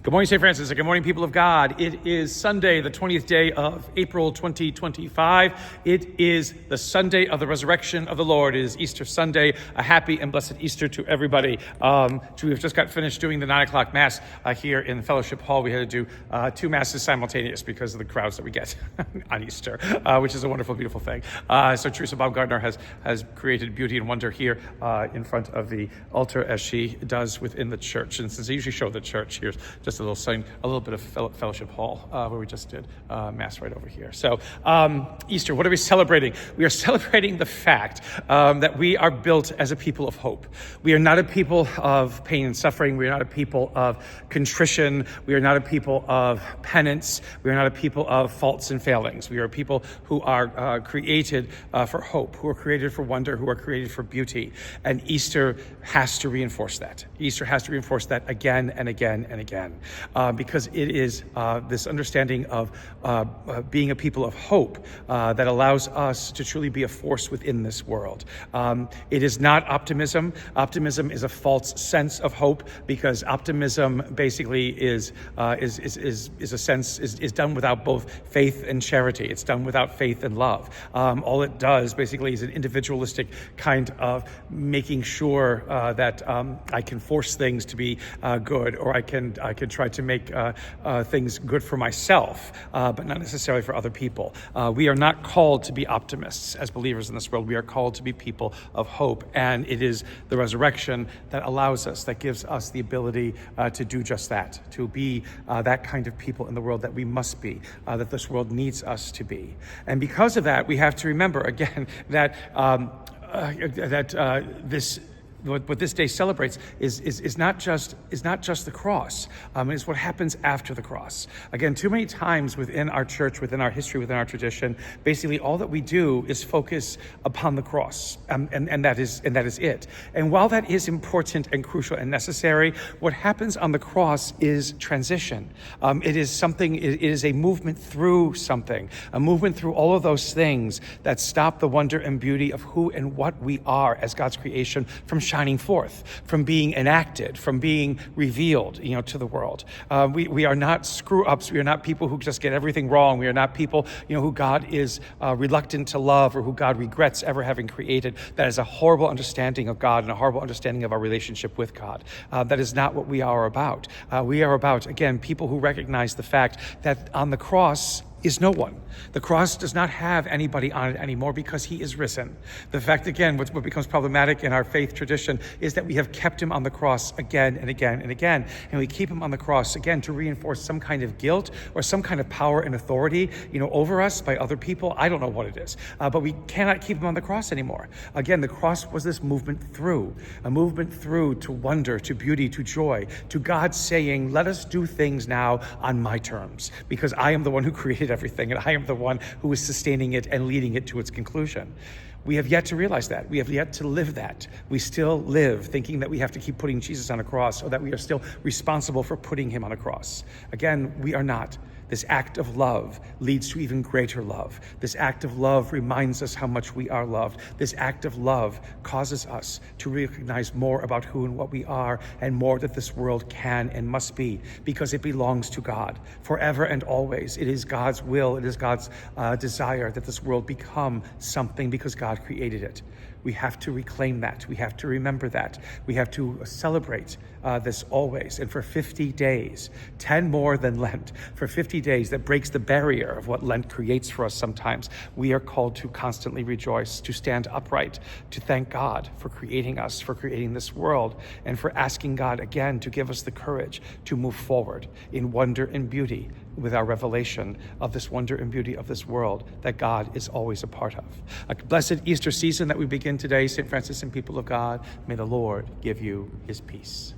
Good morning, St. Francis, and good morning, people of God. It is Sunday, the 20th day of April 2025. It is the Sunday of the resurrection of the Lord. It is Easter Sunday. A happy and blessed Easter to everybody. We've just got finished doing the 9 o'clock Mass here in the Fellowship Hall. We had to do two Masses simultaneous because of the crowds that we get on Easter, which is a wonderful, beautiful thing. So Teresa Baumgartner has created beauty and wonder here in front of the altar as she does within the church. And since I usually show the church, here's just a little bit of Fellowship Hall where we just did Mass right over here. So Easter, what are we celebrating? We are celebrating the fact that we are built as a people of hope. We are not a people of pain and suffering. We are not a people of contrition. We are not a people of penance. We are not a people of faults and failings. We are a people who are created for hope, who are created for wonder, who are created for beauty. And Easter has to reinforce that. Easter has to reinforce that again and again and again. Because it is this understanding of being a people of hope that allows us to truly be a force within this world. It is not optimism. Optimism is a false sense of hope because optimism basically is done without both faith and charity. It's done without faith and love. All it does basically is an individualistic kind of making sure that I can force things to be good, or I can try to make things good for myself, but not necessarily for other people. We are not called to be optimists as believers in this world. We are called to be people of hope, and it is the resurrection that allows us, that gives us the ability to do just that, to be that kind of people in the world that we must be, that this world needs us to be. And because of that, we have to remember again that what this day celebrates is not just the cross. It's what happens after the cross. Again, too many times within our church, within our history, within our tradition, basically all that we do is focus upon the cross, and that is it. And while that is important and crucial and necessary, what happens on the cross is transition. It is a movement through something, a movement through all of those things that stop the wonder and beauty of who and what we are as God's creation from shining forth, from being enacted, from being revealed, to the world. We are not screw-ups. We are not people who just get everything wrong. We are not people, who God is reluctant to love or who God regrets ever having created. That is a horrible understanding of God and a horrible understanding of our relationship with God. That is not what we are about. We are about, again, people who recognize the fact that on the cross is no one. The cross does not have anybody on it anymore because he is risen. The fact, again, what becomes problematic in our faith tradition is that we have kept him on the cross again and again and again. And we keep him on the cross, again, to reinforce some kind of guilt or some kind of power and authority, over us by other people. I don't know what it is. But we cannot keep him on the cross anymore. Again, the cross was this movement through, a movement through to wonder, to beauty, to joy, to God saying, let us do things now on my terms, because I am the one who created everything, and I am the one who is sustaining it and leading it to its conclusion. We have yet to realize that. We have yet to live that. We still live thinking that we have to keep putting Jesus on a cross, or that we are still responsible for putting him on a cross. Again, we are not. This act of love leads to even greater love. This act of love reminds us how much we are loved. This act of love causes us to recognize more about who and what we are, and more that this world can and must be, because it belongs to God forever and always. It is God's will, it is God's desire that this world become something because God created it. We have to reclaim that. We have to remember that. We have to celebrate this always. And for 50 days, 10 more than Lent, for 50 days that breaks the barrier of what Lent creates for us sometimes, we are called to constantly rejoice, to stand upright, to thank God for creating us, for creating this world, and for asking God again to give us the courage to move forward in wonder and beauty with our revelation of this wonder and beauty of this world that God is always a part of. A blessed Easter season that we begin today, St. Francis and people of God. May the Lord give you his peace.